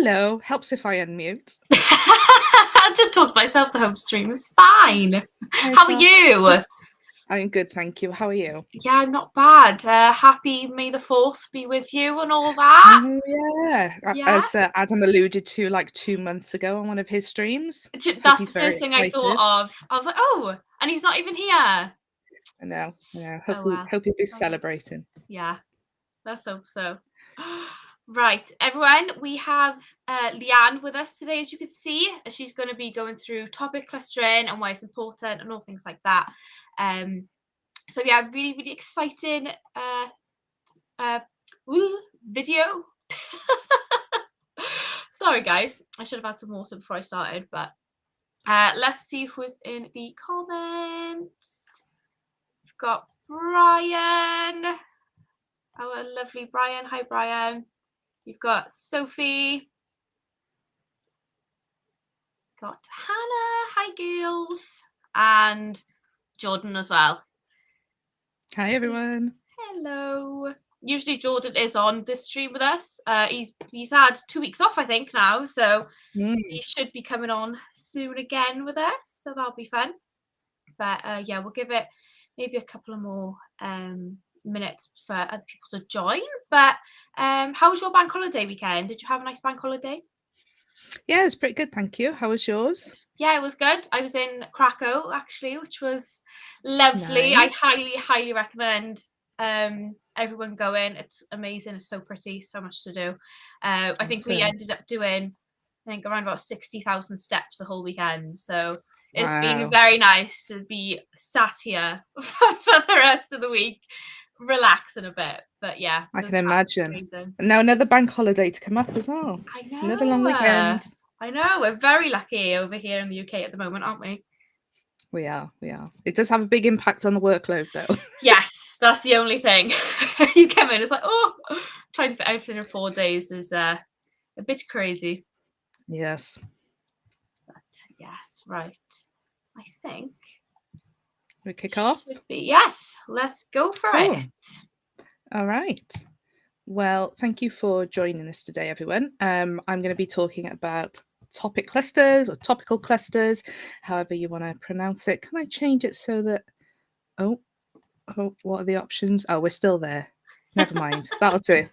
Hello. Helps if I unmute. I just talked to myself the whole stream. It's fine. Hi, How are Josh. you? I'm good, thank you. How are you? Yeah, I'm not bad. Happy May the 4th be with you and all that. Oh, yeah. Yeah. As Adam alluded to like 2 months ago on one of his streams. That's he's the very first thing I excited. thought of. I was like, oh, and he's not even here. I know. Hope, Oh, well. hope you'll be celebrating. Yeah, let's hope so. Right, everyone, we have Leanne with us today, as you can see. She's going to be going through topic clustering and why it's important and all things like that. So yeah, really, really exciting video. Sorry, guys. I should have had some water before I started, but let's see who's in the comments. We've got Brian. Our lovely Brian. Hi, Brian. You've got Sophie. Got Hannah. Hi, girls. And Jordan as well. Hi, everyone. Hello. Usually Jordan is on this stream with us. He's had 2 weeks off, I think, now. So he should be coming on soon again with us. So that'll be fun. But yeah, we'll give it maybe a couple of more minutes for other people to join. But how was your bank holiday weekend? Did you have a nice bank holiday? Yeah, it was pretty good, thank you. How was yours? Yeah, it was good. I was in Krakow, actually, which was lovely. Nice. I highly, highly recommend everyone going. It's amazing. It's so pretty. So much to do. I think we ended up doing, around about 60,000 steps the whole weekend. So it's been very nice to be sat here for the rest of the week, relaxing a bit. But yeah, I can imagine. amazing. And now another bank holiday to come up as well. I know. Another long weekend. I know. We're very lucky over here in the UK at the moment, aren't we? We are. It does have a big impact on the workload, though. Yes, that's the only thing. You come in, it's like, oh, trying to fit everything in 4 days is a bit crazy. Yes. But yes, right. I think we kick off? Yes, let's go for it. All right. Well, thank you for joining us today, everyone. I'm going to be talking about topic clusters or topical clusters, however you want to pronounce it. Can I change it so that... Oh, what are the options? Oh, we're still there. Never mind. That'll do.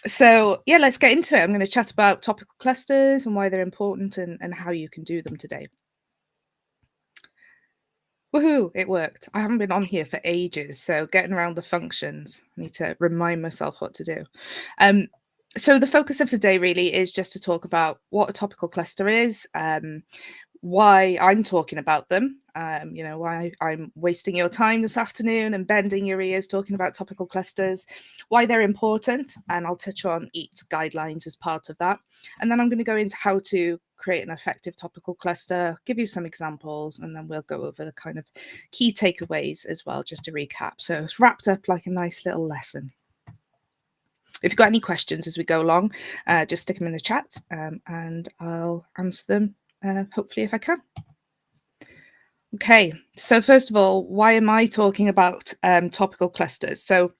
So yeah, let's get into it. I'm going to chat about topical clusters and why they're important and how you can do them today. Woohoo, it worked. I haven't been on here for ages, so getting around the functions, I need to remind myself what to do. So the focus of today really is just to talk about what a topical cluster is, why I'm talking about them, why I'm wasting your time this afternoon and bending your ears talking about topical clusters, why they're important, and I'll touch on EAT guidelines as part of that. And then I'm going to go into how to create an effective topical cluster, give you some examples, and then we'll go over the kind of key takeaways as well, just to recap. So it's wrapped up like a nice little lesson. If you've got any questions as we go along, just stick them in the chat and I'll answer them, hopefully, if I can. Okay, so first of all, why am I talking about topical clusters? So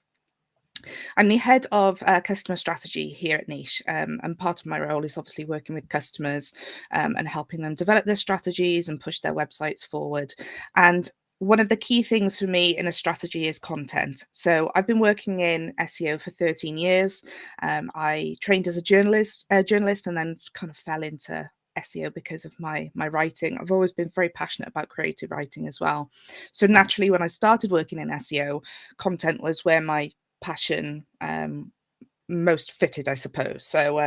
I'm the head of customer strategy here at Niche, and part of my role is obviously working with customers and helping them develop their strategies and push their websites forward. And one of the key things for me in a strategy is content. So I've been working in SEO for 13 years. I trained as a journalist and then kind of fell into SEO because of my writing. I've always been very passionate about creative writing as well. So naturally, when I started working in SEO, content was where my passion most fitted, I suppose. So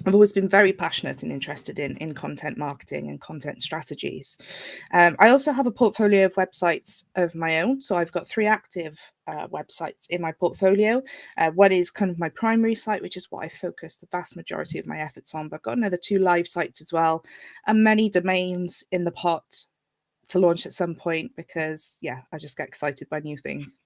I've always been very passionate and interested in content marketing and content strategies. I also have a portfolio of websites of my own. So I've got 3 active websites in my portfolio. One is kind of my primary site, which is what I focus the vast majority of my efforts on. But I've got another 2 live sites as well, and many domains in the pot to launch at some point because, yeah, I just get excited by new things.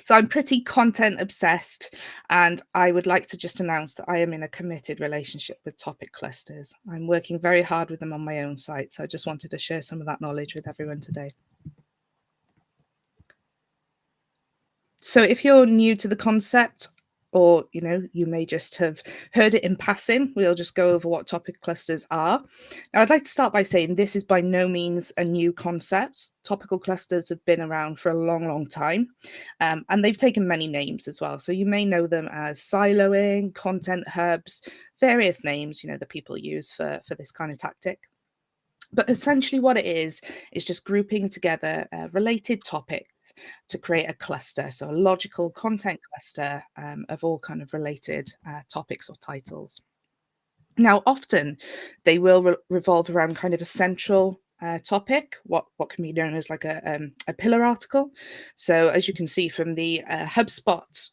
So I'm pretty content obsessed, and I would like to just announce that I am in a committed relationship with topic clusters. I'm working very hard with them on my own site, so I just wanted to share some of that knowledge with everyone today. So if you're new to the concept, or you may just have heard it in passing. We'll just go over what topic clusters are. Now, I'd like to start by saying this is by no means a new concept. Topical clusters have been around for a long time, and they've taken many names as well. So you may know them as siloing, content hubs, various names that people use for this kind of tactic. But essentially what it is just grouping together related topics to create a cluster, so a logical content cluster of all kind of related topics or titles. Now, often they will revolve around kind of a central topic, what can be known as like a pillar article. So as you can see from the HubSpot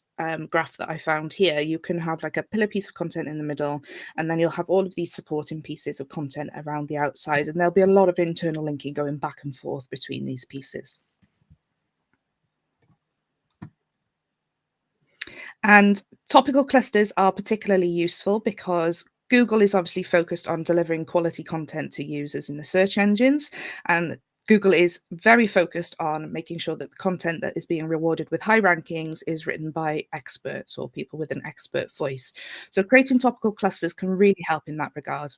graph that I found here, you can have like a pillar piece of content in the middle, and then you'll have all of these supporting pieces of content around the outside, and there'll be a lot of internal linking going back and forth between these pieces. And topical clusters are particularly useful because Google is obviously focused on delivering quality content to users in the search engines, and Google is very focused on making sure that the content that is being rewarded with high rankings is written by experts or people with an expert voice. So creating topical clusters can really help in that regard.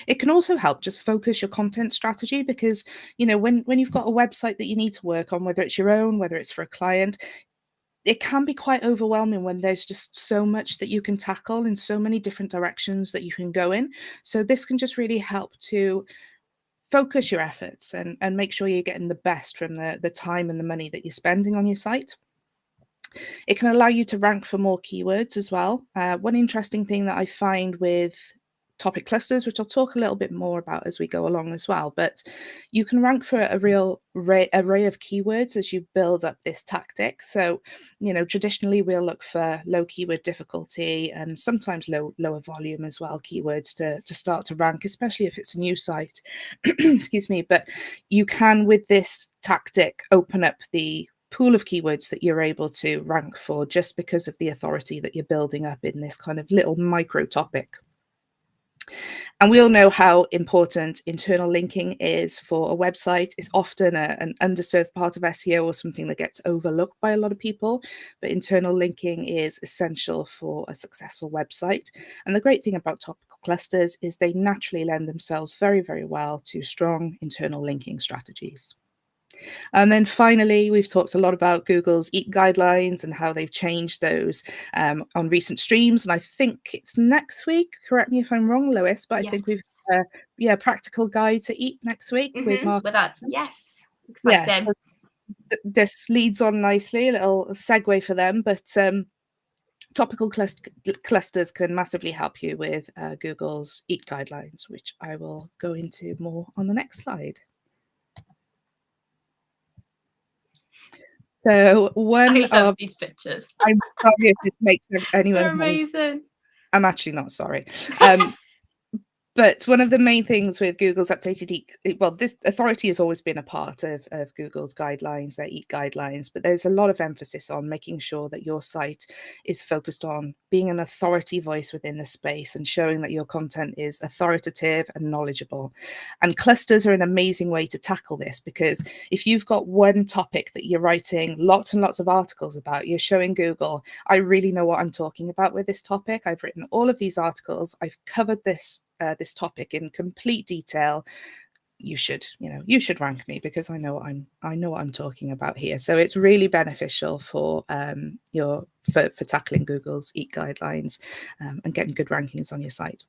It can also help just focus your content strategy because, when you've got a website that you need to work on, whether it's your own, whether it's for a client, it can be quite overwhelming when there's just so much that you can tackle and so many different directions that you can go in. So this can just really help to focus your efforts and make sure you're getting the best from the time and the money that you're spending on your site. It can allow you to rank for more keywords as well. One interesting thing that I find with topic clusters, which I'll talk a little bit more about as we go along as well, but you can rank for a real array of keywords as you build up this tactic. So, traditionally we'll look for low keyword difficulty and sometimes lower volume as well, keywords to start to rank, especially if it's a new site. Excuse me. But you can, with this tactic, open up the pool of keywords that you're able to rank for just because of the authority that you're building up in this kind of little micro topic. And we all know how important internal linking is for a website. It's often an underserved part of SEO or something that gets overlooked by a lot of people. But internal linking is essential for a successful website. And the great thing about topical clusters is they naturally lend themselves very well to strong internal linking strategies. And then finally, we've talked a lot about Google's EAT guidelines and how they've changed those on recent streams. And I think it's next week. Correct me if I'm wrong, Lewis, but I think we've practical guide to EAT next week with Mark. With that, yes, Yes, exciting. this leads on nicely, a little segue for them, but topical clusters can massively help you with Google's EAT guidelines, which I will go into more on the next slide. So I love these pictures. I'm sorry if it makes anyone. They're amazing. I'm actually not sorry. But one of the main things with Google's updated this authority has always been a part of Google's guidelines, their EAT guidelines, but there's a lot of emphasis on making sure that your site is focused on being an authority voice within the space and showing that your content is authoritative and knowledgeable. And clusters are an amazing way to tackle this because if you've got one topic that you're writing lots and lots of articles about, you're showing Google, I really know what I'm talking about with this topic. I've written all of these articles. I've covered this topic in complete detail. You should rank me because I know what I'm talking about here. So it's really beneficial for for tackling Google's EAT guidelines and getting good rankings on your site.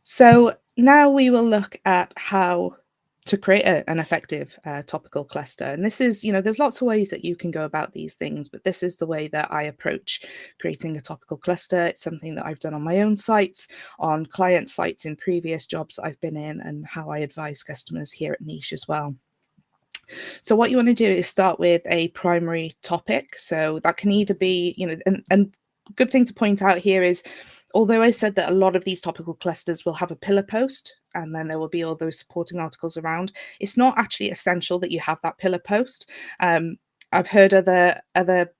So now we will look at how to create an effective topical cluster. And this is, there's lots of ways that you can go about these things, but this is the way that I approach creating a topical cluster. It's something that I've done on my own sites, on client sites in previous jobs I've been in, and how I advise customers here at Niche as well. So what you want to do is start with a primary topic. So that can either be, and good thing to point out here is, although I said that a lot of these topical clusters will have a pillar post and then there will be all those supporting articles around, it's not actually essential that you have that pillar post. I've heard other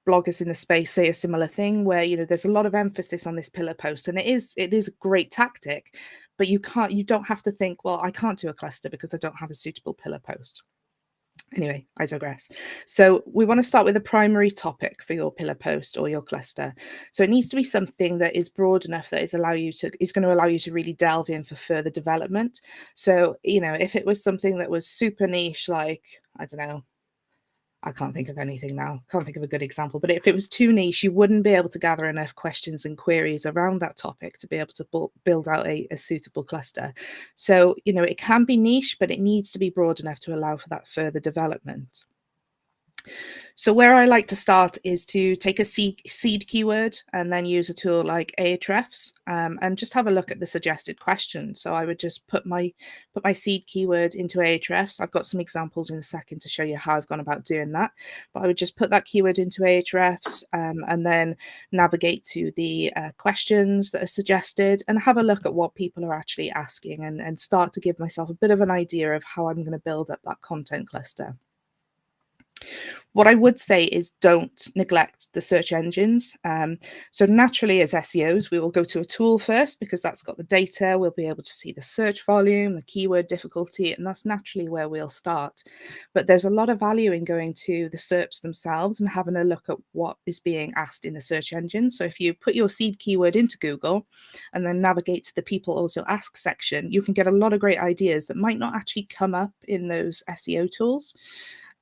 bloggers in the space say a similar thing where, there's a lot of emphasis on this pillar post, and it is a great tactic, but you don't have to think, well, I can't do a cluster because I don't have a suitable pillar post. Anyway, I digress. So we want to start with a primary topic for your pillar post or your cluster. So it needs to be something that is broad enough that is going to allow you to really delve in for further development. So, if it was something that was super niche, like, I don't know, I can't think of anything now. Can't think of a good example. But if it was too niche, you wouldn't be able to gather enough questions and queries around that topic to be able to build out a suitable cluster. So, it can be niche, but it needs to be broad enough to allow for that further development. So where I like to start is to take a seed keyword and then use a tool like Ahrefs and just have a look at the suggested questions. So I would just put my seed keyword into Ahrefs. I've got some examples in a second to show you how I've gone about doing that. But I would just put that keyword into Ahrefs and then navigate to the questions that are suggested and have a look at what people are actually asking and start to give myself a bit of an idea of how I'm going to build up that content cluster. What I would say is don't neglect the search engines. So naturally, as SEOs, we will go to a tool first because that's got the data. We'll be able to see the search volume, the keyword difficulty, and that's naturally where we'll start. But there's a lot of value in going to the SERPs themselves and having a look at what is being asked in the search engine. So if you put your seed keyword into Google and then navigate to the people also ask section, you can get a lot of great ideas that might not actually come up in those SEO tools.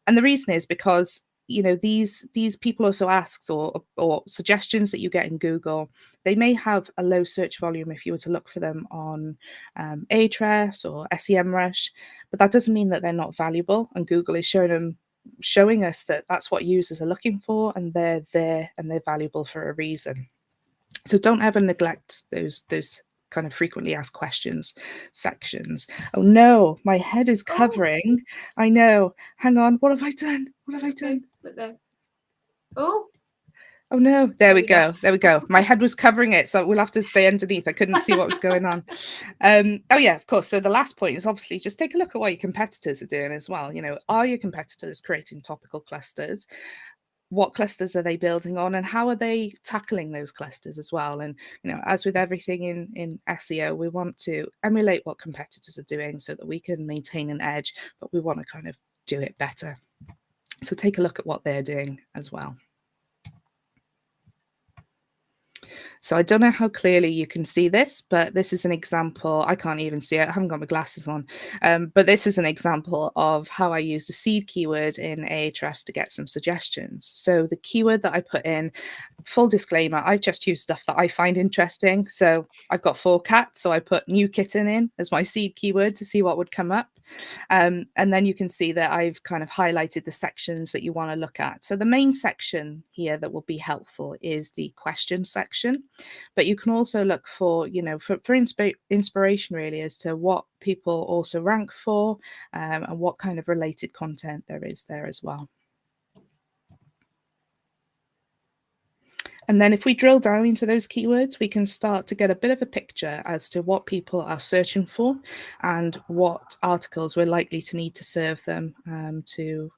And the reason is because these people also asks or suggestions that you get in Google, they may have a low search volume if you were to look for them on Ahrefs or SEMrush, but that doesn't mean that they're not valuable. And Google is showing us that that's what users are looking for, and they're there and they're valuable for a reason. So don't ever neglect those kind of frequently asked questions sections. Oh no, my head is covering. I know. Hang on. What have I done? What have I done? Oh no, there we go. There we go. My head was covering it, so we'll have to stay underneath. I couldn't see what was going on. Oh yeah, of course. So the last point is obviously just take a look at what your competitors are doing as well. Are your competitors creating topical clusters? What clusters are they building on, and how are they tackling those clusters as well? And as with everything in SEO, we want to emulate what competitors are doing so that we can maintain an edge, but we want to kind of do it better. So take a look at what they're doing as well. So I don't know how clearly you can see this, but this is an example. I can't even see it. I haven't got my glasses on. But this is an example of how I used a seed keyword in Ahrefs to get some suggestions. So the keyword that I put in, full disclaimer, I just use stuff that I find interesting. So I've got 4 cats, so I put new kitten in as my seed keyword to see what would come up. And then you can see that I've kind of highlighted the sections that you want to look at. So the main section here that will be helpful is the question section, but you can also look for, for inspiration really as to what people also rank for and what kind of related content there is there as well. And then if we drill down into those keywords, we can start to get a bit of a picture as to what people are searching for and what articles we're likely to need to serve them to,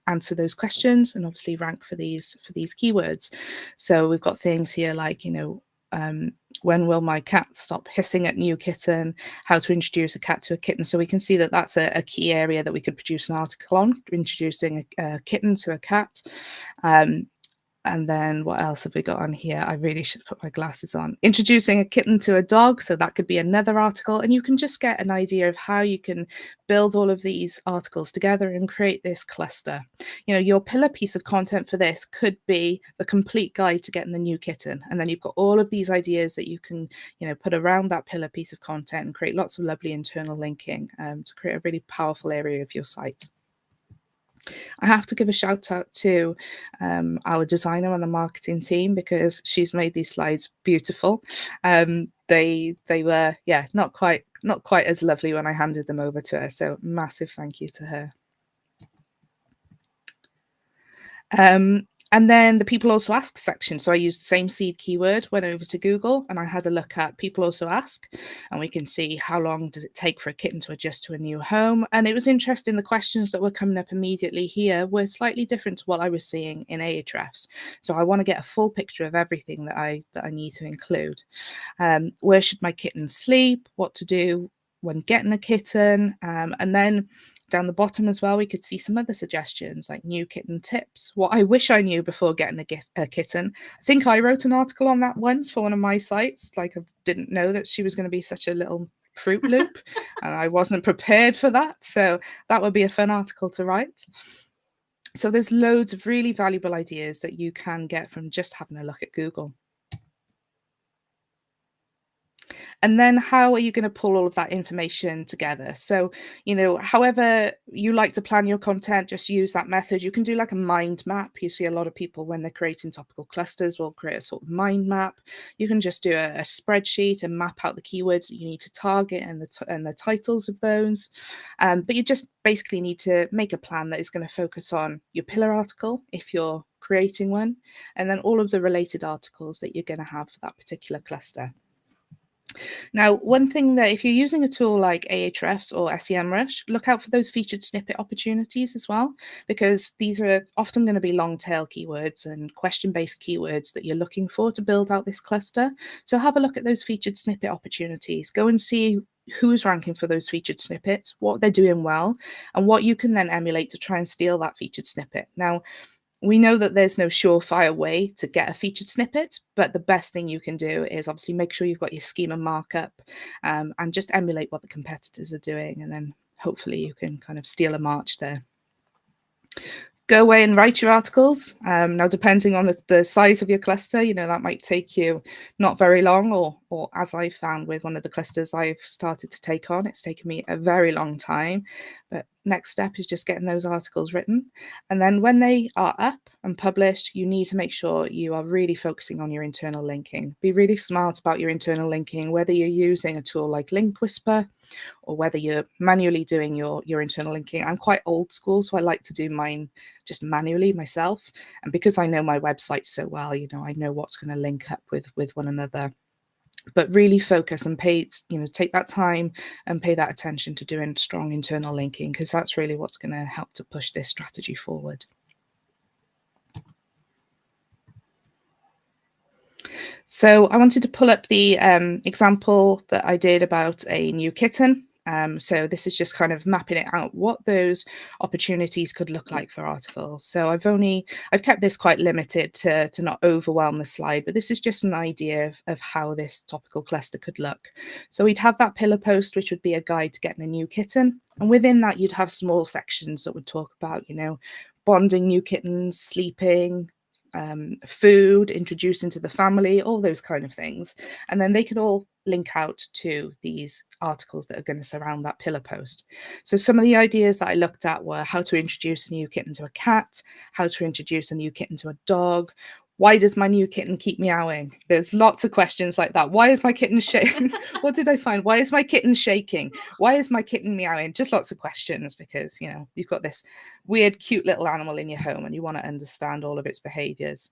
answer those questions and obviously rank for these keywords. So we've got things here like, when will my cat stop hissing at new kitten, how to introduce a cat to a kitten. So we can see that that's a key area that we could produce an article on, introducing a kitten to a cat. And then what else have we got on here? I really should put my glasses on. Introducing a kitten to a dog. So that could be another article. And you can just get an idea of how you can build all of these articles together and create this cluster. Your pillar piece of content for this could be the complete guide to getting the new kitten. And then you've got all of these ideas that you can, put around that pillar piece of content and create lots of lovely internal linking to create a really powerful area of your site. I have to give a shout out to our designer on the marketing team because she's made these slides beautiful. They were, not quite as lovely when I handed them over to her. So massive thank you to her. And then the people also ask section. So I used the same seed keyword, went over to Google, and I had a look at people also ask, and we can see how long does it take for a kitten to adjust to a new home. And it was interesting. The questions that were coming up immediately here were slightly different to what I was seeing in Ahrefs. So I want to get a full picture of everything that I need to include. Where should my kitten sleep? What to do when getting a kitten, and then Down the bottom as well, we could see some other suggestions like new kitten tips. What I wish I knew before getting a kitten. I think I wrote an article on that once for one of my sites. Like, I didn't know that she was going to be such a little Fruit Loop, and I wasn't prepared for that. So that would be a fun article to write. So there's loads of really valuable ideas that you can get from just having a look at Google. And then how are you going to pull all of that information together? So, however you like to plan your content, just use that method. You can do like a mind map. You see a lot of people when they're creating topical clusters will create a sort of mind map. You can just do a spreadsheet and map out the keywords that you need to target and the titles of those. But you just basically need to make a plan that is going to focus on your pillar article if you're creating one, and then all of the related articles that you're going to have for that particular cluster. Now, one thing that if you're using a tool like Ahrefs or SEMrush, look out for those featured snippet opportunities as well, because these are often going to be long tail keywords and question-based keywords that you're looking for to build out this cluster. So have a look at those featured snippet opportunities. Go and see who's ranking for those featured snippets, what they're doing well, and what you can then emulate to try and steal that featured snippet. Now, we know that there's no surefire way to get a featured snippet, but the best thing you can do is obviously make sure you've got your schema markup and just emulate what the competitors are doing. And then hopefully you can kind of steal a march there. Go away and write your articles. Now, depending on the size of your cluster, that might take you not very long, or as I found with one of the clusters I've started to take on, it's taken me a very long time. But next step is just getting those articles written. And then when they are up and published, you need to make sure you are really focusing on your internal linking. Be really smart about your internal linking, whether you're using a tool like Link Whisper or whether you're manually doing your internal linking. I'm quite old school, so I like to do mine just manually myself. And because I know my website so well, I know what's going to link up with one another. But really focus and take that time and pay that attention to doing strong internal linking, because that's really what's going to help to push this strategy forward. So I wanted to pull up the example that I did about a new kitten. So this is just kind of mapping it out, what those opportunities could look like for articles. So I've kept this quite limited to not overwhelm the slide, but this is just an idea of how this topical cluster could look. So we'd have that pillar post, which would be a guide to getting a new kitten. And within that, you'd have small sections that would talk about, bonding new kittens, sleeping, food, introduced into the family, all those kind of things. And then they could all link out to these articles that are going to surround that pillar post. So some of the ideas that I looked at were how to introduce a new kitten to a cat, how to introduce a new kitten to a dog. Why does my new kitten keep meowing? There's lots of questions like that. Why is my kitten shaking? What did I find? Why is my kitten shaking? Why is my kitten meowing? Just lots of questions, because, you've got this weird, cute little animal in your home and you want to understand all of its behaviors.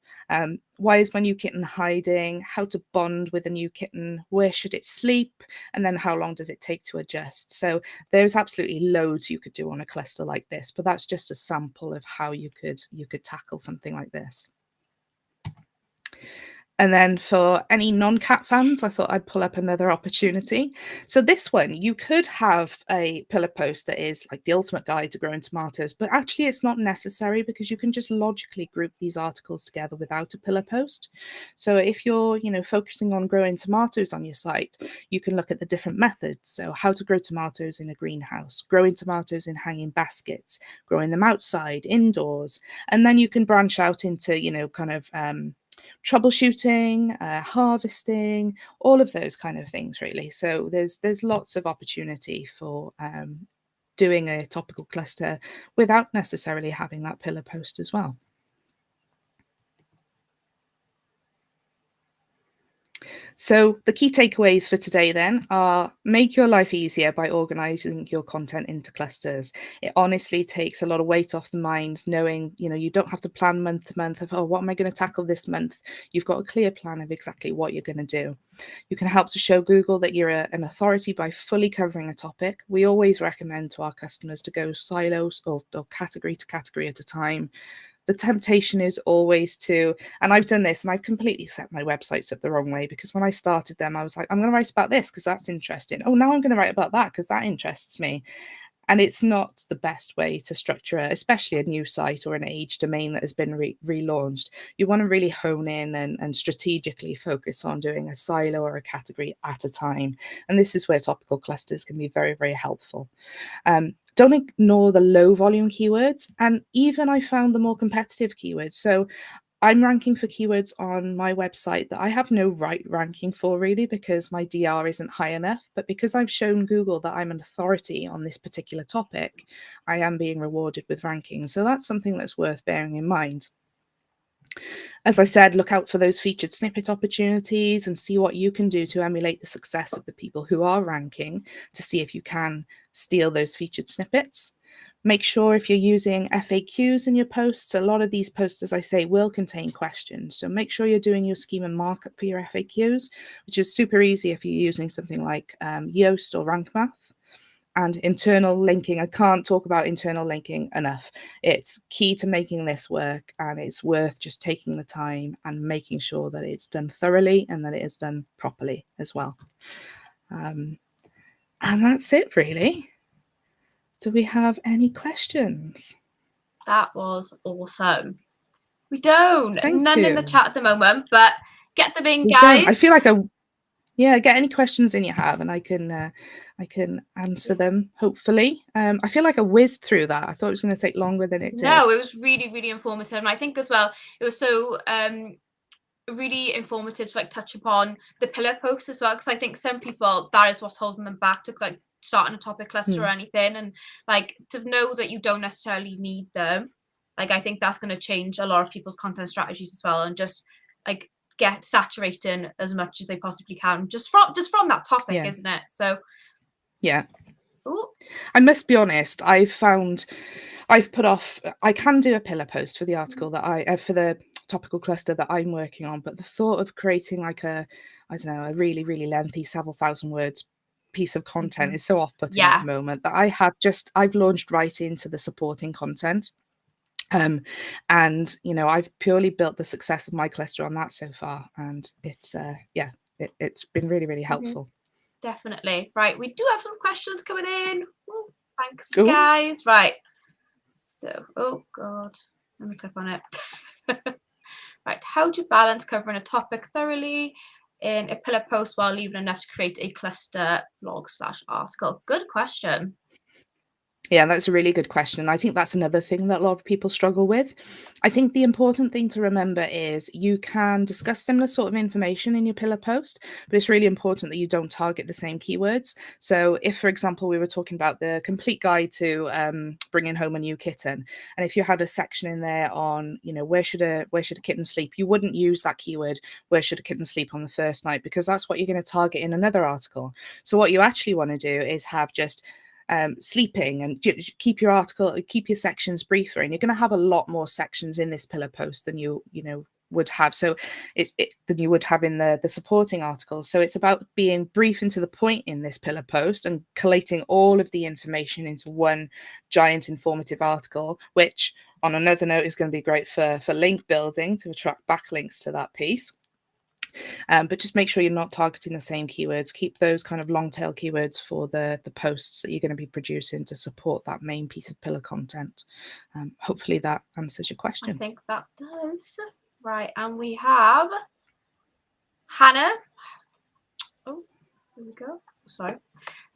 Why is my new kitten hiding? How to bond with a new kitten? Where should it sleep? And then how long does it take to adjust? So there's absolutely loads you could do on a cluster like this, but that's just a sample of how you could tackle something like this. And then for any non-cat fans, I thought I'd pull up another opportunity. So this one, you could have a pillar post that is like the ultimate guide to growing tomatoes, but actually it's not necessary, because you can just logically group these articles together without a pillar post. So if you're, focusing on growing tomatoes on your site, you can look at the different methods. So how to grow tomatoes in a greenhouse, growing tomatoes in hanging baskets, growing them outside, indoors. And then you can branch out into, troubleshooting, harvesting, all of those kind of things, really. So there's lots of opportunity for doing a topical cluster without necessarily having that pillar post as well. So the key takeaways for today then are: make your life easier by organizing your content into clusters. It honestly takes a lot of weight off the mind, knowing, you don't have to plan month to month of, oh, what am I going to tackle this month? You've got a clear plan of exactly what you're going to do. You can help to show Google that you're an authority by fully covering a topic. We always recommend to our customers to go silos or category to category at a time. The temptation is always to, and I've done this and I've completely set my websites up the wrong way, because when I started them, I was like, I'm going to write about this because that's interesting. Oh, now I'm going to write about that because that interests me. And it's not the best way to structure it, especially a new site or an age domain that has been relaunched. You want to really hone in and strategically focus on doing a silo or a category at a time. And this is where topical clusters can be very, very helpful. Don't ignore the low volume keywords. And even I found the more competitive keywords. So I'm ranking for keywords on my website that I have no right ranking for, really, because my DR isn't high enough. But because I've shown Google that I'm an authority on this particular topic, I am being rewarded with rankings. So that's something that's worth bearing in mind. As I said, look out for those featured snippet opportunities and see what you can do to emulate the success of the people who are ranking, to see if you can steal those featured snippets. Make sure if you're using FAQs in your posts, a lot of these posts, as I say, will contain questions. So make sure you're doing your schema markup for your FAQs, which is super easy if you're using something like Yoast or Rank Math. And internal linking, I can't talk about internal linking enough. It's key to making this work, and it's worth just taking the time and making sure that it's done thoroughly and that it is done properly as well. And that's it, really. Do we have any questions? That was awesome. We don't. Thank None you. in the chat at the moment, but get them in, We guys. don't. I feel like get any questions in you have, and I can answer them, hopefully. I feel like I whizzed through that. I thought it was going to take longer than it did. No, it was really, really informative. And I think as well, it was so really informative to like touch upon the pillar posts as well, because I think some people, that is what's holding them back to like starting a topic cluster or anything, and like to know that you don't necessarily need them. Like I think that's going to change a lot of people's content strategies as well, and just like get saturating as much as they possibly can just from that topic, isn't it? So yeah. Ooh. I must be honest, I've put off, I can do a pillar post for the article that for the topical cluster that I'm working on, but the thought of creating like a really, really lengthy several thousand words piece of content is so off-putting at the moment that I've launched right into the supporting content. And I've purely built the success of my cluster on that so far, and it's it's been really, really helpful. Definitely. Right, we do have some questions coming in. Ooh, thanks, guys. Right, so oh god, let me click on it. Right, how do you balance covering a topic thoroughly in a pillar post while leaving enough to create a cluster blog/article? Good question. Yeah, that's a really good question. I think that's another thing that a lot of people struggle with. I think the important thing to remember is you can discuss similar sort of information in your pillar post, but it's really important that you don't target the same keywords. So if, for example, we were talking about the complete guide to bringing home a new kitten, and if you had a section in there on, where should a kitten sleep, you wouldn't use that keyword, where should a kitten sleep on the first night, because that's what you're going to target in another article. So what you actually want to do is have just sleeping, and keep your sections briefer, and you're going to have a lot more sections in this pillar post than you would have than you would have in the supporting articles. So it's about being brief and to the point in this pillar post and collating all of the information into one giant informative article, which on another note is going to be great for link building to attract backlinks to that piece. But just make sure you're not targeting the same keywords. Keep those kind of long tail keywords for the posts that you're going to be producing to support that main piece of pillar content. Hopefully that answers your question. I think that does. Right, and we have Hannah. Oh, here we go. Sorry.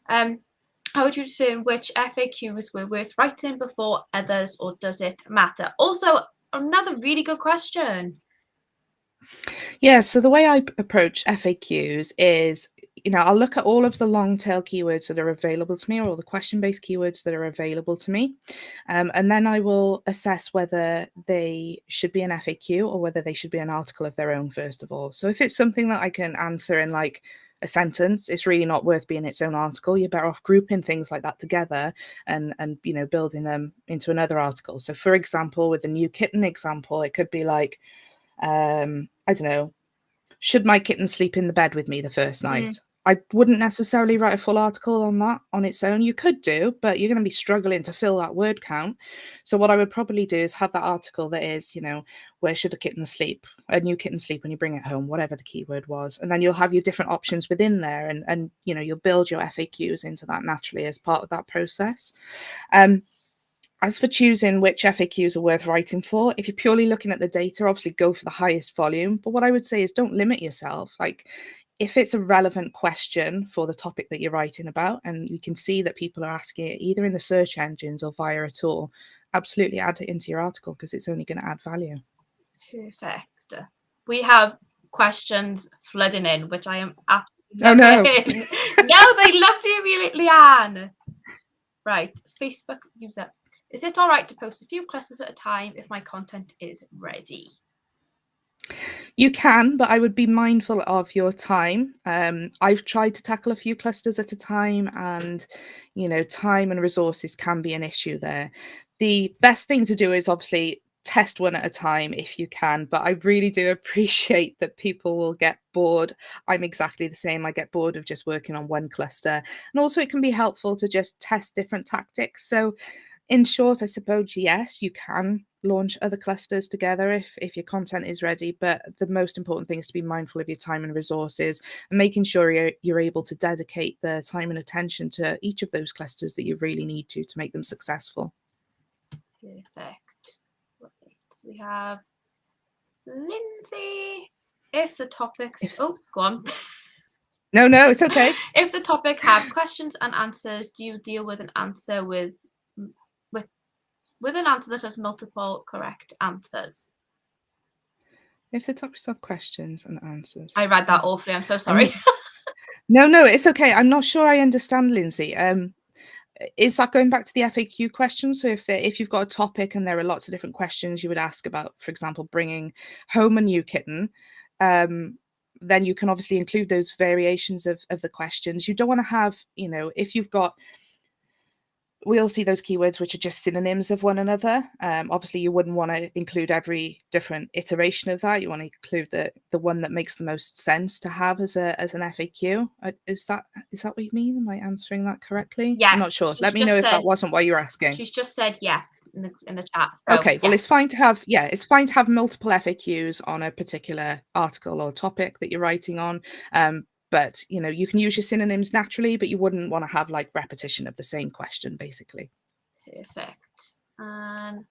How would you discern which FAQs were worth writing before others, or does it matter? Also, another really good question. Yeah, so the way I approach FAQs is, I'll look at all of the long tail keywords that are available to me, or all the question-based keywords that are available to me. And then I will assess whether they should be an FAQ or whether they should be an article of their own, first of all. So if it's something that I can answer in like a sentence, it's really not worth being its own article. You're better off grouping things like that together and building them into another article. So for example, with the new kitten example, it could be like, I don't know, should my kitten sleep in the bed with me the first night? I wouldn't necessarily write a full article on that on its own. You could do, but you're going to be struggling to fill that word count. So what I would probably do is have that article that is, where should a kitten sleep? A new kitten sleep when you bring it home, whatever the keyword was. And then you'll have your different options within there, and you'll build your FAQs into that naturally as part of that process. As for choosing which FAQs are worth writing for, if you're purely looking at the data, obviously go for the highest volume. But what I would say is don't limit yourself. Like, if it's a relevant question for the topic that you're writing about, and you can see that people are asking it either in the search engines or via a tool, absolutely add it into your article because it's only going to add value. Perfect. We have questions flooding in, which I am absolutely loving. Oh, no. No, they love you, Leanne. Right, Facebook user. Is it all right to post a few clusters at a time if my content is ready? You can, but I would be mindful of your time. I've tried to tackle a few clusters at a time, and time and resources can be an issue there. The best thing to do is obviously test one at a time if you can, but I really do appreciate that people will get bored. I'm exactly the same. I get bored of just working on one cluster, and also it can be helpful to just test different tactics. So in short, I suppose, yes, you can launch other clusters together if your content is ready, but the most important thing is to be mindful of your time and resources and making sure you're able to dedicate the time and attention to each of those clusters that you really need to make them successful. Perfect. Right. We have Lindsay. If the topics... Oh, go on. No, it's okay. If the topic have questions and answers, do you deal with an answer with an answer that has multiple correct answers? If the topics have questions and answers. I read that awfully. I'm so sorry. No, it's okay. I'm not sure I understand, Lindsay. Is that going back to the FAQ question? So if you've got a topic and there are lots of different questions you would ask about, for example, bringing home a new kitten, then you can obviously include those variations of the questions. You don't want to have, if you've got, we'll see those keywords which are just synonyms of one another. Obviously, you wouldn't want to include every different iteration of that. You want to include the one that makes the most sense to have as an FAQ. Is that what you mean? Am I answering that correctly? Yes. I'm not sure. Let me know if that wasn't what you're asking. She's just said yeah in the chat. So, okay, well, it's fine to have multiple FAQs on a particular article or topic that you're writing on. But you can use your synonyms naturally, but you wouldn't want to have like repetition of the same question, basically. Perfect. And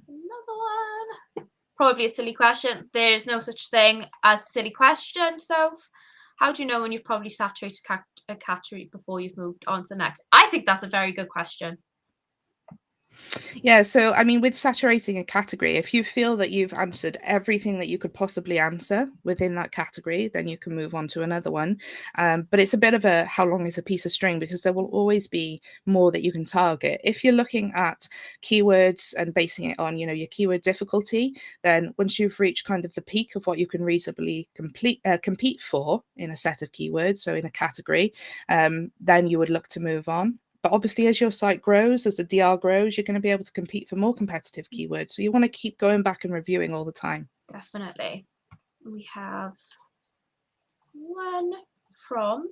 another one, probably a silly question. There's no such thing as a silly question. So how do you know when you've probably saturated a category before you've moved on to the next? I think that's a very good question. Yeah, so I mean, with saturating a category, if you feel that you've answered everything that you could possibly answer within that category, then you can move on to another one. But it's a bit of a how long is a piece of string, because there will always be more that you can target. If you're looking at keywords and basing it on, your keyword difficulty, then once you've reached kind of the peak of what you can reasonably compete for in a set of keywords, so in a category, then you would look to move on. But obviously, as your site grows, as the DR grows, you're going to be able to compete for more competitive keywords. So you want to keep going back and reviewing all the time. Definitely. We have one from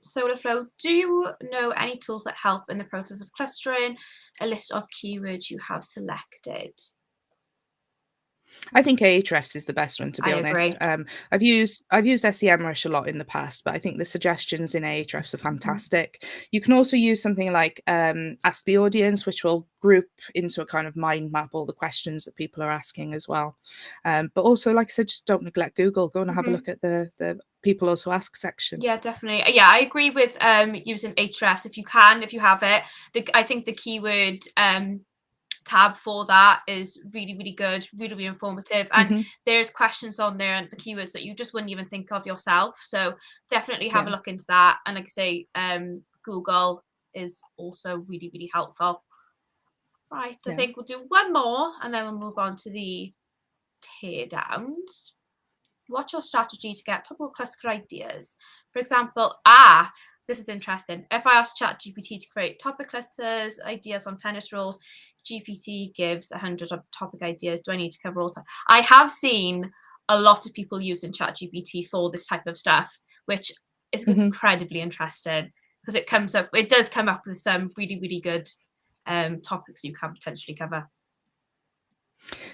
SolarFlow. Do you know any tools that help in the process of clustering a list of keywords you have selected? I think Ahrefs is the best one, to be honest. I've used SEMrush a lot in the past, but I think the suggestions in Ahrefs are fantastic. You can also use something like Ask the Audience, which will group into a kind of mind map all the questions that people are asking as well. But also, like I said, just don't neglect Google. Go and have a look at the people also ask section. Yeah, definitely. Yeah, I agree with using Ahrefs if you can, if you have it. I think the keyword tab for that is really, really good, really, really informative. And there's questions on there and the keywords that you just wouldn't even think of yourself. So definitely have a look into that. And like I say, Google is also really, really helpful. Right, I think we'll do one more and then we'll move on to the teardowns. What's your strategy to get topical cluster ideas? For example, this is interesting. If I ask ChatGPT to create topic clusters, ideas on tennis rules, GPT gives 100 of topic ideas. Do I need to cover all time? I have seen a lot of people using ChatGPT for this type of stuff, which it's Mhm. incredibly interesting because it does come up with some really, really good topics you can potentially cover.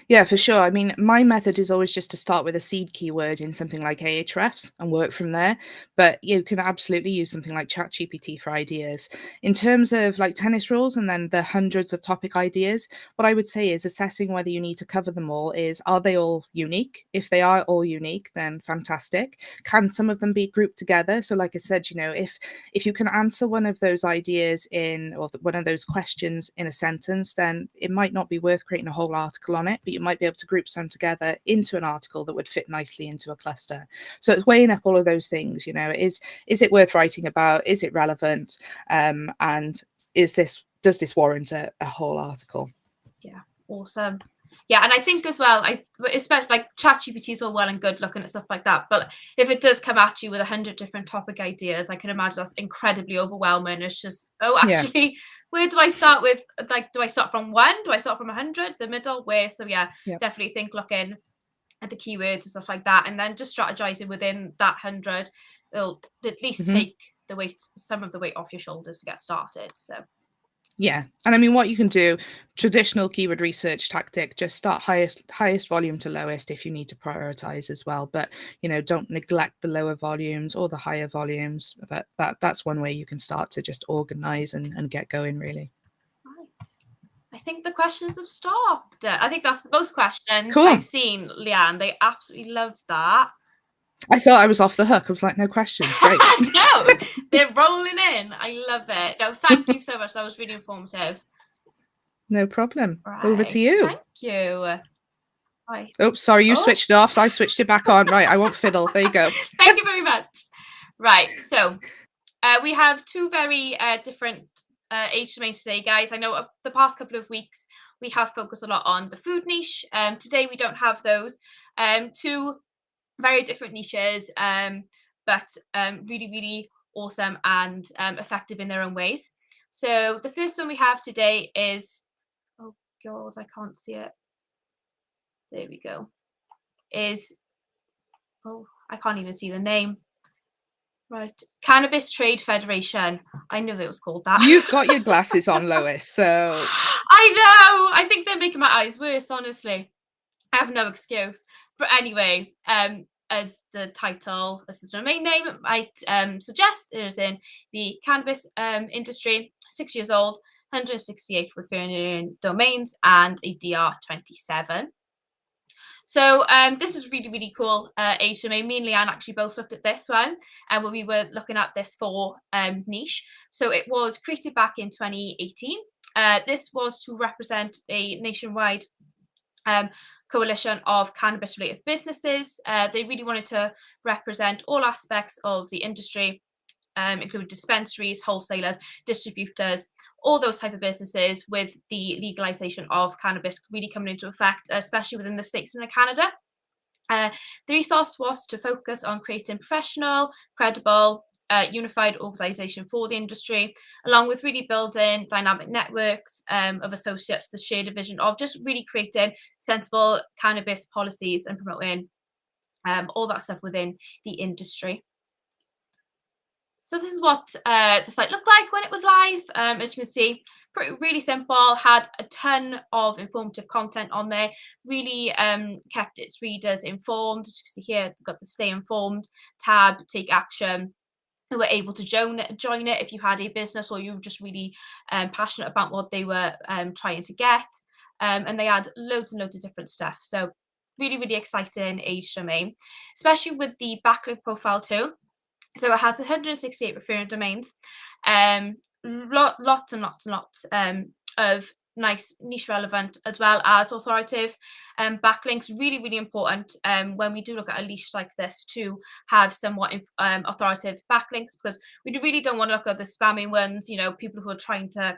Yeah, for sure. I mean, my method is always just to start with a seed keyword in something like Ahrefs and work from there. But you can absolutely use something like ChatGPT for ideas. In terms of like tennis rules and then the hundreds of topic ideas, what I would say is assessing whether you need to cover them all is, are they all unique? If they are all unique, then fantastic. Can some of them be grouped together? So like I said, if you can answer one of those ideas one of those questions in a sentence, then it might not be worth creating a whole article on it, but you might be able to group some together into an article that would fit nicely into a cluster. So it's weighing up all of those things. Is it worth writing about? Is it relevant? And does this warrant a whole article? Yeah, awesome. Yeah, and I think as well, especially like ChatGPT is all well and good looking at stuff like that, but if it does come at you with 100 different topic ideas, I can imagine that's incredibly overwhelming. It's just, Yeah. actually, where do I start with? Like, do I start from 1? Do I start from 100? The middle? Where? So yeah, Yeah. definitely think looking at the keywords and stuff like that, and then just strategizing within that 100 will at least Mhm. take some of the weight off your shoulders to get started. So Yeah. And I mean, what you can do, traditional keyword research tactic, just start highest volume to lowest if you need to prioritize as well. But, don't neglect the lower volumes or the higher volumes. But that's one way you can start to just organize and get going, really. right. I think the questions have stopped. I think that's the most questions I've Cool. seen, Leanne. They absolutely love that. I thought I was off the hook. I was like, no questions. Great. No, they're rolling in. I love it. No, thank you so much. That was really informative. No problem. Over to Right. you. Thank you. Right. Oh, sorry, you Oh, switched it off. So I switched it back on. Right, I won't fiddle. There you go. thank you very much. Right. So we have two very different age domains today, guys. I know the past couple of weeks we have focused a lot on the food niche. Today we don't have those. Two very different niches, but really, really awesome and effective in their own ways. So the first one we have today is, oh God, I can't see it. There we go. I can't even see the name. Right. Cannabis Trade Federation. I knew it was called that. You've got your glasses on, Lois. So I know. I think they're making my eyes worse, honestly. I have no excuse. But anyway, as the title, as the domain name might suggest, it is in the cannabis industry, 6 years old, 168 referring domains, and a DR27. So this is really, really cool age domain. Me and Leanne actually both looked at this one when we were looking at this for niche. So it was created back in 2018. This was to represent a nationwide coalition of cannabis related businesses. They really wanted to represent all aspects of the industry, including dispensaries, wholesalers, distributors, all those type of businesses, with the legalization of cannabis really coming into effect, especially within the States and Canada. The resource was to focus on creating professional, credible, unified organisation for the industry, along with really building dynamic networks of associates to share the vision of just really creating sensible cannabis policies and promoting all that stuff within the industry. So this is what the site looked like when it was live. As you can see, really simple, had a ton of informative content on there, really kept its readers informed. As you can see here, it's got the stay informed tab, take action, who were able to join it if you had a business or you were just really passionate about what they were trying to get. And they had loads and loads of different stuff. So really, really exciting age domain, especially with the backlink profile too. So it has 168 referring domains, lots and lots and lots of nice niche relevant as well as authoritative backlinks. Really, really important when we do look at a niche like this to have somewhat authoritative backlinks, because we really don't want to look at the spammy ones, people who are trying to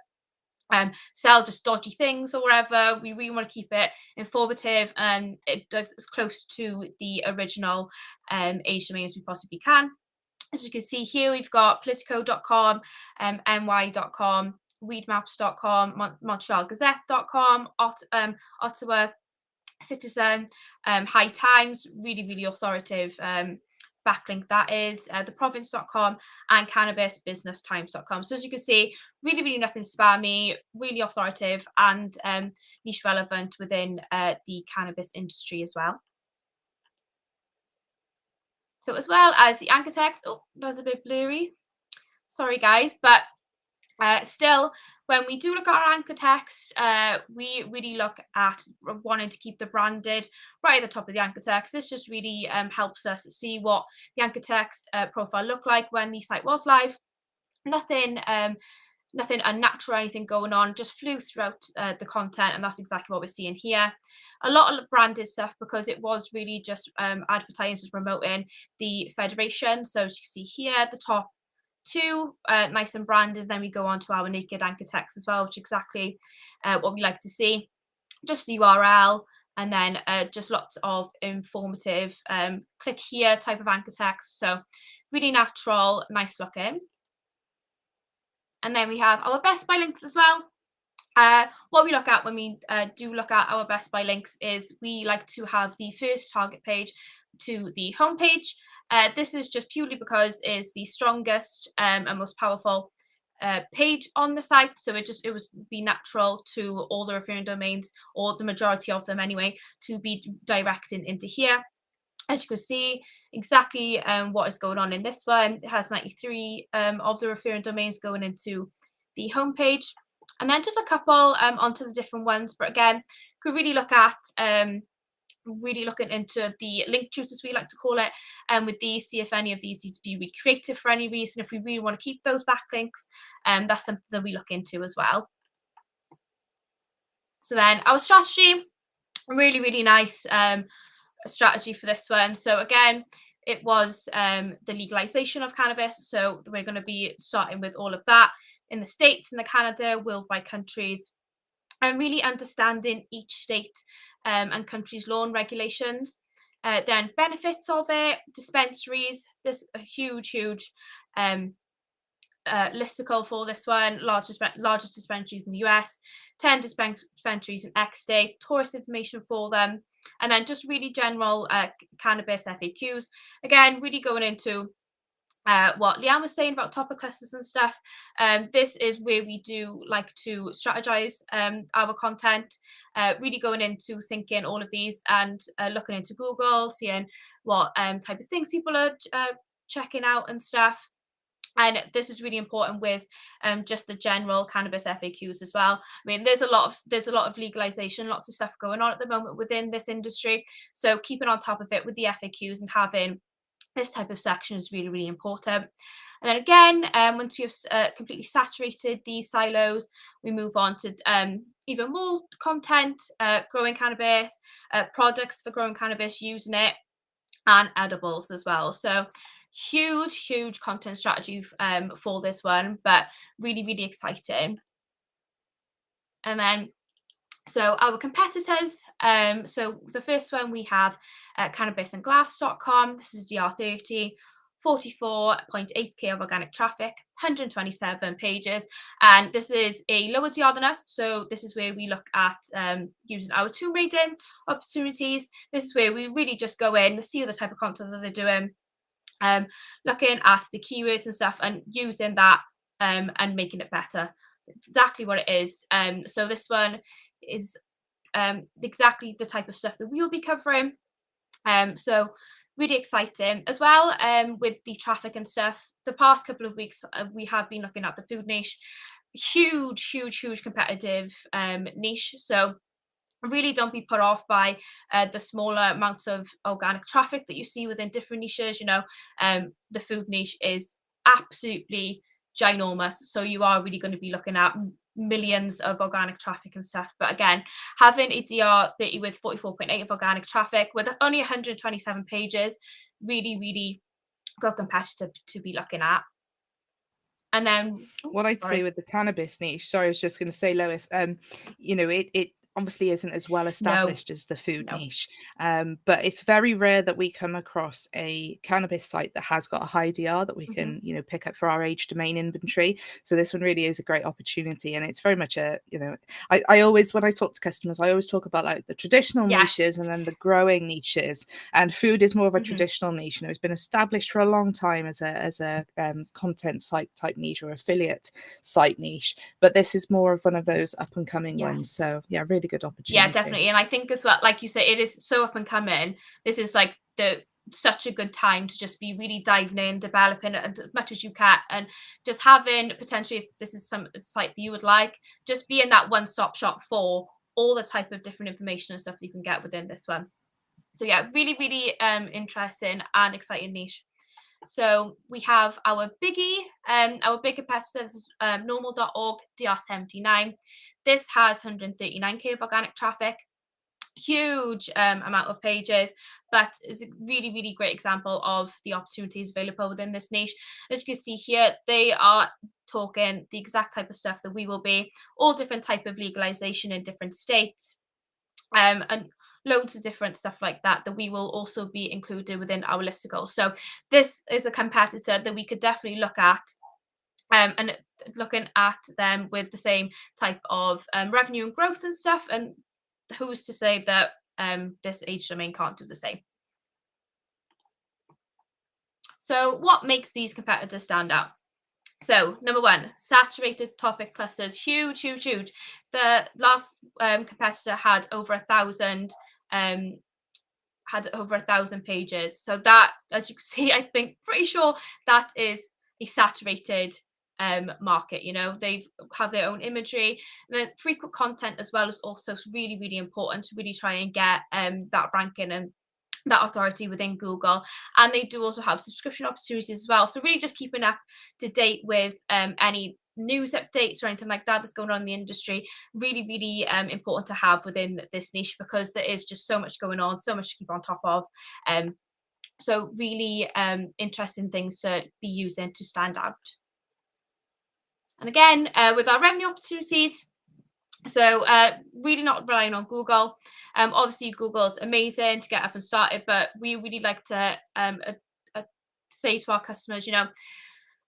sell just dodgy things or whatever. We really want to keep it informative and it does as close to the original age domain as we possibly can. As you can see here, we've got politico.com, ny.com, weedmaps.com, montrealgazette.com, Ottawa Citizen, High Times, really, really authoritative backlink that is, theprovince.com and cannabisbusinesstimes.com. So as you can see, really nothing spammy, really authoritative and niche relevant within the cannabis industry as well. So as well as the anchor text, oh, that's a bit blurry. Sorry guys, but still, when we do look at our anchor text, we really look at wanting to keep the branded right at the top of the anchor text. This just really helps us see what the anchor text profile looked like when the site was live. Nothing unnatural or anything going on, just flew throughout the content, and that's exactly what we're seeing here. A lot of branded stuff because it was really just advertising, promoting the federation. So as you see here at the top, two nice and branded, then we go on to our naked anchor text as well, which is exactly what we like to see. Just the URL, and then just lots of informative click here type of anchor text. So really natural, nice looking. And then we have our best by links as well. What we look at when we do look at our best by links is we like to have the first target page to the homepage. This is just purely because it's the strongest and most powerful page on the site. So it would be natural to all the referring domains, or the majority of them anyway, to be directing into here. As you can see, exactly what is going on in this one. It has 93 of the referring domains going into the homepage, and then just a couple onto the different ones. But again, could really look at really looking into the link juice, as we like to call it, and with these, see if any of these need to be recreated for any reason. If we really want to keep those backlinks, that's something that we look into as well. So then our strategy, really nice strategy for this one. So again, it was the legalization of cannabis. So we're going to be starting with all of that in the States and the Canada, worldwide countries, and really understanding each state and country's law and regulations. Then benefits of it, dispensaries. There's a huge listicle for this one. Largest dispensaries in the US, 10 dispensaries in X state, tourist information for them, and then just really general cannabis FAQs. Again, really going into what Leanne was saying about topic clusters and stuff. This is where we do like to strategize our content, really going into thinking all of these and looking into Google, seeing what type of things people are checking out and stuff. And this is really important with just the general cannabis FAQs as well. I mean, there's a lot of legalization, lots of stuff going on at the moment within this industry. So keeping on top of it with the FAQs and having this type of section is really important. And then again, once we have completely saturated these silos, we move on to even more content, growing cannabis, products for growing cannabis, using it, and edibles as well. So huge content strategy for this one, but really exciting. And then so our competitors, so the first one we have cannabisandglass.com. This is DR30, 44.8k of organic traffic, 127 pages, and this is a lower DR than us. So this is where we look at using our tool rating opportunities. This is where we really just go in, see the type of content that they're doing, looking at the keywords and stuff, and using that and making it better. Exactly what it is. So this one is exactly the type of stuff that we'll be covering. So really exciting as well. With the traffic and stuff, the past couple of weeks we have been looking at the food niche. Huge competitive niche. So really don't be put off by the smaller amounts of organic traffic that you see within different niches. You know, the food niche is absolutely ginormous, so you are really going to be looking at millions of organic traffic and stuff. But again, having a DR30 with 44.8 of organic traffic with only 127 pages, really good competitor to be looking at. And then what I'd say with the cannabis niche, sorry, I was just going to say, Lois, you know, it obviously isn't as well No, established as the food no. niche. But it's very rare that we come across a cannabis site that has got a high DR that we can, you know, pick up for our age domain inventory. So this one really is a great opportunity, and it's very much a, you know, I always, when I talk to customers, I always talk about like the traditional niches and then Yes. the growing niches. And food is more of a Mhm. traditional niche. You know, it's been established for a long time as a content site type niche or affiliate site niche, but this is more of one of those up and coming ones. Yes. So yeah, really good Yeah, opportunity. definitely. And I think as well, like you say, it is so up and coming. This is like such a good time to just be really diving in, developing it as much as you can, and just having potentially, if this is some site that you would like, just being that one-stop shop for all the type of different information and stuff that you can get within this one. So yeah, really, really interesting and exciting niche. So we have our biggie, our big competitor. This is normal.org DR79. This has 139k of organic traffic, huge amount of pages, but it's a really, really great example of the opportunities available within this niche. As you can see here, they are talking the exact type of stuff that we will be, all different type of legalization in different states, and loads of different stuff like that that we will also be included within our listicles. So this is a competitor that we could definitely look at, and looking at them with the same type of revenue and growth and stuff. And who's to say that this age domain can't do the same? So what makes these competitors stand out? So number one, saturated topic clusters, huge, huge, huge. The last competitor had over 1,000 pages. So that, as you can see, I think pretty sure that is a saturated market. You know, they have their own imagery, and then frequent content as well is also really, really important to really try and get that ranking and that authority within Google. And they do also have subscription opportunities as well. So really just keeping up to date with any news updates or anything like that that's going on in the industry, really, really important to have within this niche, because there is just so much going on, so much to keep on top of. So really interesting things to be using to stand out. And again, with our revenue opportunities, so really not relying on Google. Obviously, Google's amazing to get up and started, but we really like to say to our customers, you know,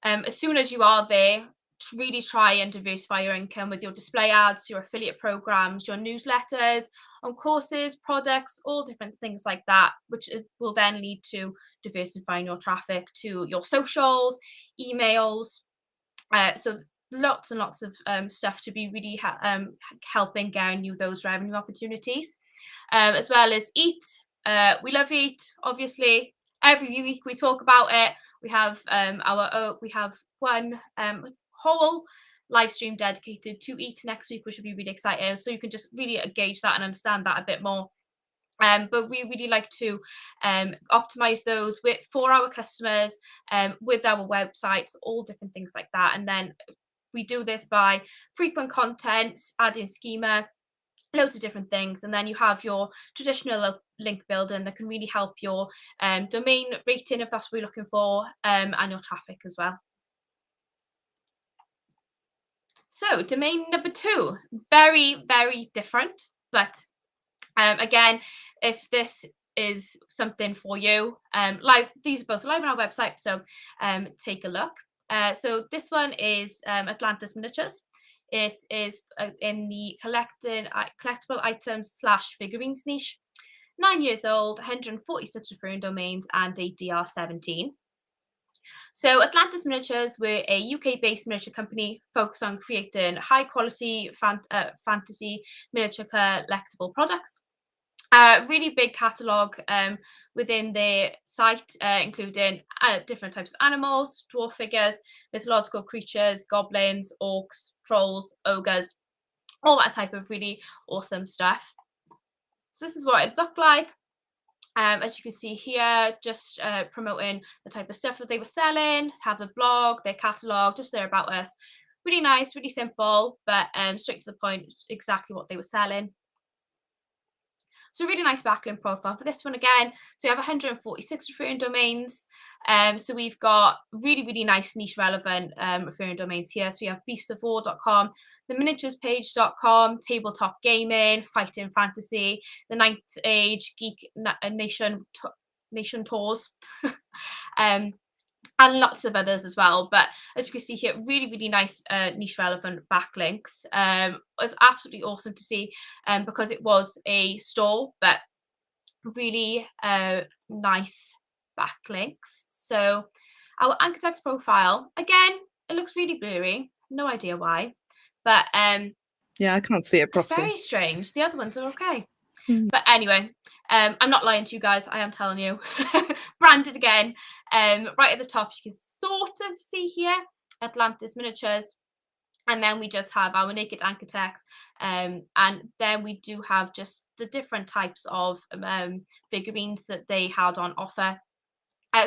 as soon as you are there, to really try and diversify your income with your display ads, your affiliate programs, your newsletters, on courses, products, all different things like that, which will then lead to diversifying your traffic to your socials, emails. So lots and lots of stuff to be really helping getting you those revenue opportunities, as well as eat. We love eat, obviously. Every week we talk about it. We have we have one whole live stream dedicated to eat next week, which will be really exciting. So you can just really gauge that and understand that a bit more. But we really like to optimize those for our customers, with our websites, all different things like that. And then we do this by frequent content, adding schema, loads of different things. And then you have your traditional link building that can really help your domain rating, if that's what you're looking for, and your traffic as well. So domain number two, very, very different, but again, if this is something for you, these are both live on our website, so take a look. So this one is Atlantis Miniatures. It is in the collectible items / figurines niche. 9 years old, 146 referring domains, and a DR17. So Atlantis Miniatures, we're a UK-based miniature company focused on creating high-quality fantasy miniature collectible products. Really big catalogue within the site, including different types of animals, dwarf figures, mythological creatures, goblins, orcs, trolls, ogres, all that type of really awesome stuff. So this is what it looked like. As you can see here, just promoting the type of stuff that they were selling, have the blog, their catalogue, just there about us. Really nice, really simple, but straight to the point, exactly what they were selling. So really nice backlink profile for this one again. So we have 146 referring domains. So we've got really, really nice niche relevant referring domains here. So we have beastofor.com, the miniaturespage.com, tabletop gaming, fighting fantasy, the ninth age, geek nation tours, and lots of others as well. But as you can see here, really, really nice niche relevant backlinks. It's absolutely awesome to see because it was a store, but really nice backlinks. So our anchor text profile, again, it looks really blurry. No idea why, but Yeah, I can't see it it's properly. very strange. The other ones are okay. Mm. But anyway, I'm not lying to you guys. I am telling you. Branded again. Right at the top, you can sort of see here Atlantis Miniatures. And then we just have our naked anchor text. And then we do have just the different types of figurines that they had on offer.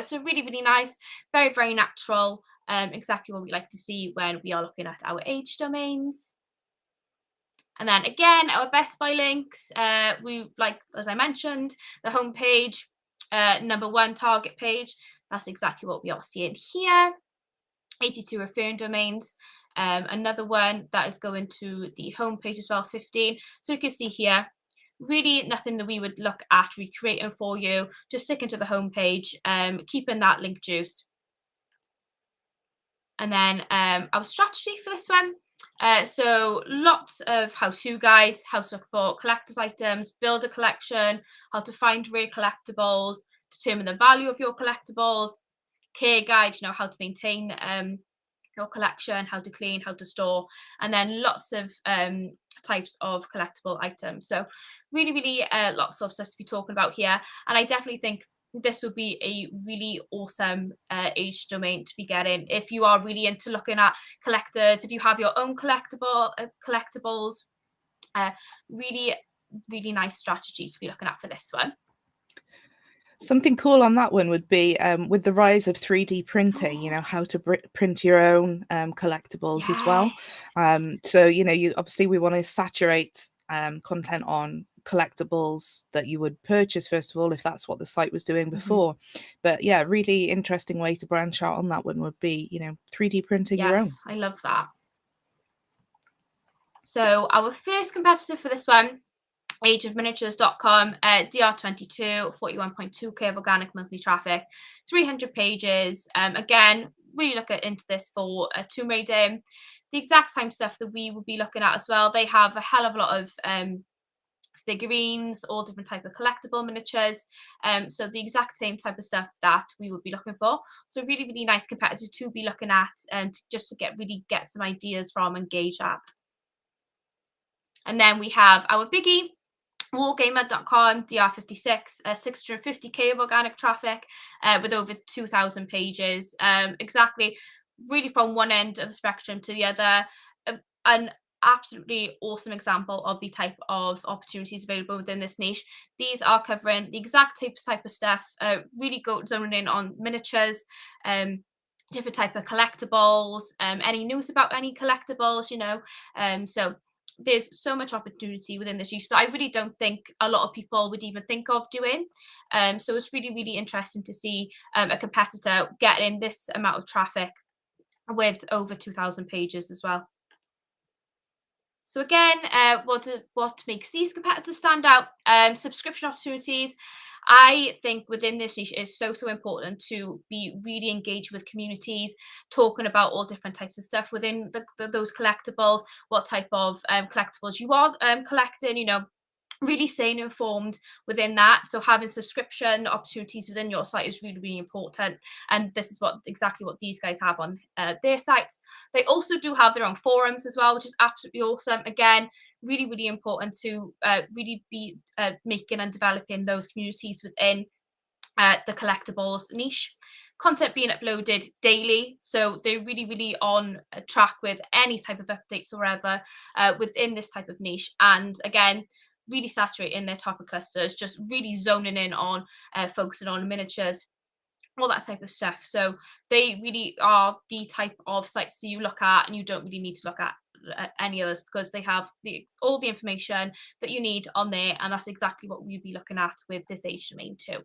So really, really nice. Very, very natural. Exactly what we like to see when we are looking at our age domains. And then again, our Best Buy links, we like, as I mentioned, the homepage, number one target page. That's exactly what we are seeing here. 82 referring domains. Another one that is going to the homepage as well, 15. So you can see here, really nothing that we would look at recreating for you. Just sticking to the homepage, keeping that link juice. And then our strategy for this one. So lots of how-to guides, how to look for collector's items, build a collection, how to find rare collectibles, determine the value of your collectibles, care guide, how to maintain your collection, how to clean, how to store, and then lots of types of collectible items. So really, really lots of stuff to be talking about here. And I definitely think this would be a really awesome age domain to be getting if you are really into looking at collectors, if you have your own collectibles. Really, really nice strategy to be looking at for this one. Something cool on that one would be with the rise of 3D printing, how to print your own collectibles as well. So, you obviously we want to saturate content on collectibles that you would purchase, first of all, if that's what the site was doing before. But yeah, really interesting way to branch out on that one would be, 3D printing your own. Yes, I love that. So our first competitor for this one, ageofminiatures.com, DR22, 41.2k of organic monthly traffic, 300 pages. Again, really look into this for Tomb Raider. The exact same stuff that we will be looking at as well. They have a hell of a lot of figurines, all different type of collectible miniatures. So the exact same type of stuff that we would be looking for. So really, really nice competitor to be looking at and just to get some ideas from and gauge at. And then we have our biggie, wargamer.com, DR56, 650k of organic traffic with over 2,000 pages. Exactly, really from one end of the spectrum to the other. An absolutely awesome example of the type of opportunities available within this niche. These are covering the exact type of stuff, really zoning in on miniatures, different type of collectibles, any news about any collectibles, so there's so much opportunity within this niche that I really don't think a lot of people would even think of doing. So it's really, really interesting to see a competitor getting this amount of traffic with over 2,000 pages as well. So again, what makes these competitors stand out? Subscription opportunities. I think within this niche is so important to be really engaged with communities, talking about all different types of stuff within those collectibles, what type of collectibles you are collecting, really staying informed within that. So having subscription opportunities within your site is really, really important. And this is exactly what these guys have on their sites. They also do have their own forums as well, which is absolutely awesome. Again, really, really important to really be making and developing those communities within the collectibles niche. Content being uploaded daily, so they're really, really on track with any type of updates or whatever within this type of niche. And again, really saturating their topic clusters, just really zoning in on focusing on miniatures, all that type of stuff. So they really are the type of sites that you look at, and you don't really need to look at any others, because they have all the information that you need on there, and that's exactly what we'll be looking at with this age domain too.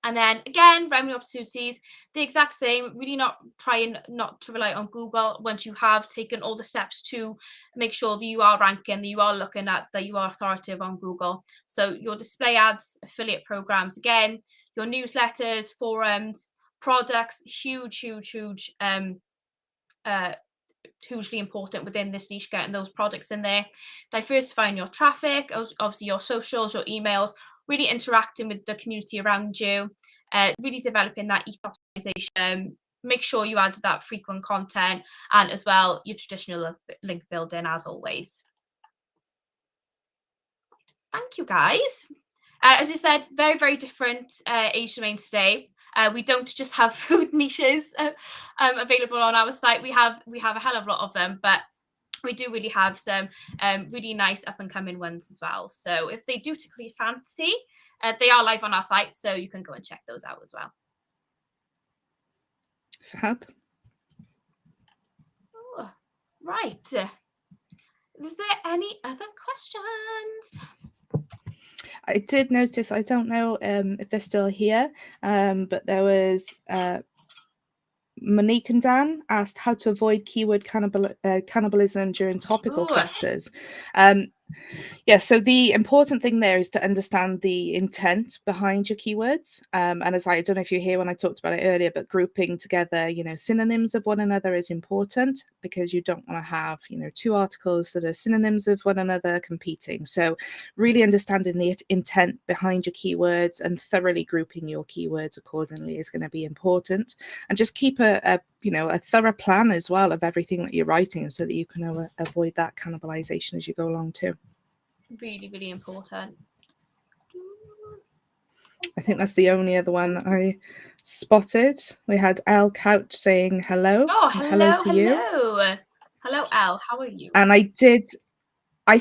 And then again, revenue opportunities, the exact same, really not trying not to rely on Google once you have taken all the steps to make sure that you are ranking, that you are looking at, that you are authoritative on Google. So your display ads, affiliate programs, again, your newsletters, forums, products, huge, hugely important within this niche, getting those products in there. Diversifying your traffic, obviously your socials, your emails, really interacting with the community around you, really developing that e-optimization. Make sure you add that frequent content, and as well your traditional link building as always. Thank you guys. As you said, very different age domains today. We don't just have food niches available on our site. We have a hell of a lot of them, but we do really have some really nice up and coming ones as well. So if they do tickle your fancy, they are live on our site, so you can go and check those out as well. Fab. Oh, right. Is there any other questions? I did notice, I don't know if they're still here, but there was Monique and Dan asked how to avoid keyword cannibalism during topical clusters. Yeah, so the important thing there is to understand the intent behind your keywords. And as I don't know if you're here when I talked about it earlier, but grouping together, synonyms of one another is important, because you don't want to have, two articles that are synonyms of one another competing. So really understanding the intent behind your keywords and thoroughly grouping your keywords accordingly is going to be important. And just keep a thorough plan as well of everything that you're writing, so that you can avoid that cannibalization as you go along too. Really important. I think that's the only other one I spotted. We had Al Couch saying hello. Oh, hello to you. Hello, Al. How are you? And I think I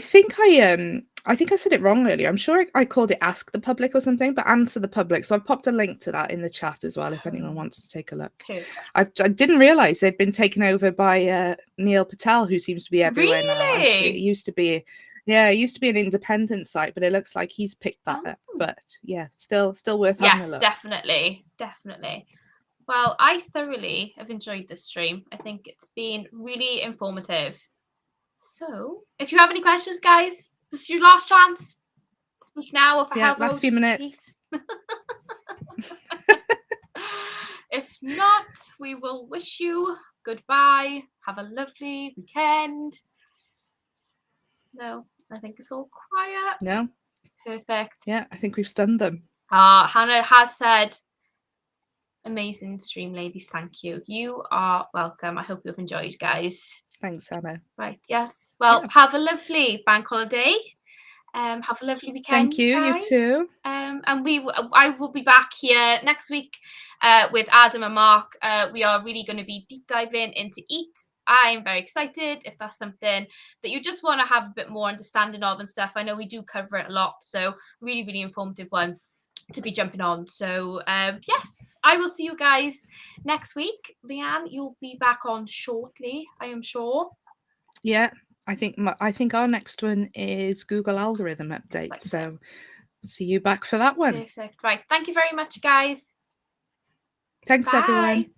said it wrong earlier. I'm sure I called it Ask the Public or something, but Answer the Public. So I've popped a link to that in the chat as well, if anyone wants to take a look. Perfect. I didn't realize they'd been taken over by Neil Patel, who seems to be everywhere now. It used to be an independent site, but it looks like he's picked that up. But yeah, still worth having a look. Yes, definitely. Well, I thoroughly have enjoyed this stream. I think it's been really informative. So, if you have any questions, guys, this is your last chance. Speak now, or for help. Last few minutes. If not, we will wish you goodbye. Have a lovely weekend. No, I think it's all quiet. No. Perfect. Yeah, I think we've stunned them. Hannah has said, amazing stream, ladies. Thank you. You are welcome. I hope you've enjoyed, guys. Thanks, Hannah. Right, yes. Well, have a lovely bank holiday. Have a lovely weekend. Thank you, guys. You too. And I will be back here next week with Adam and Mark. We are really going to be deep diving into EAT. I'm very excited if that's something that you just want to have a bit more understanding of and stuff. I know we do cover it a lot, so really informative one to be jumping on. So yes, I will see you guys next week. Leanne, you'll be back on shortly, I am sure. Yeah, I think our next one is Google algorithm update. So see you back for that one. Perfect. Right. Thank you very much, guys. Thanks, everyone. Bye.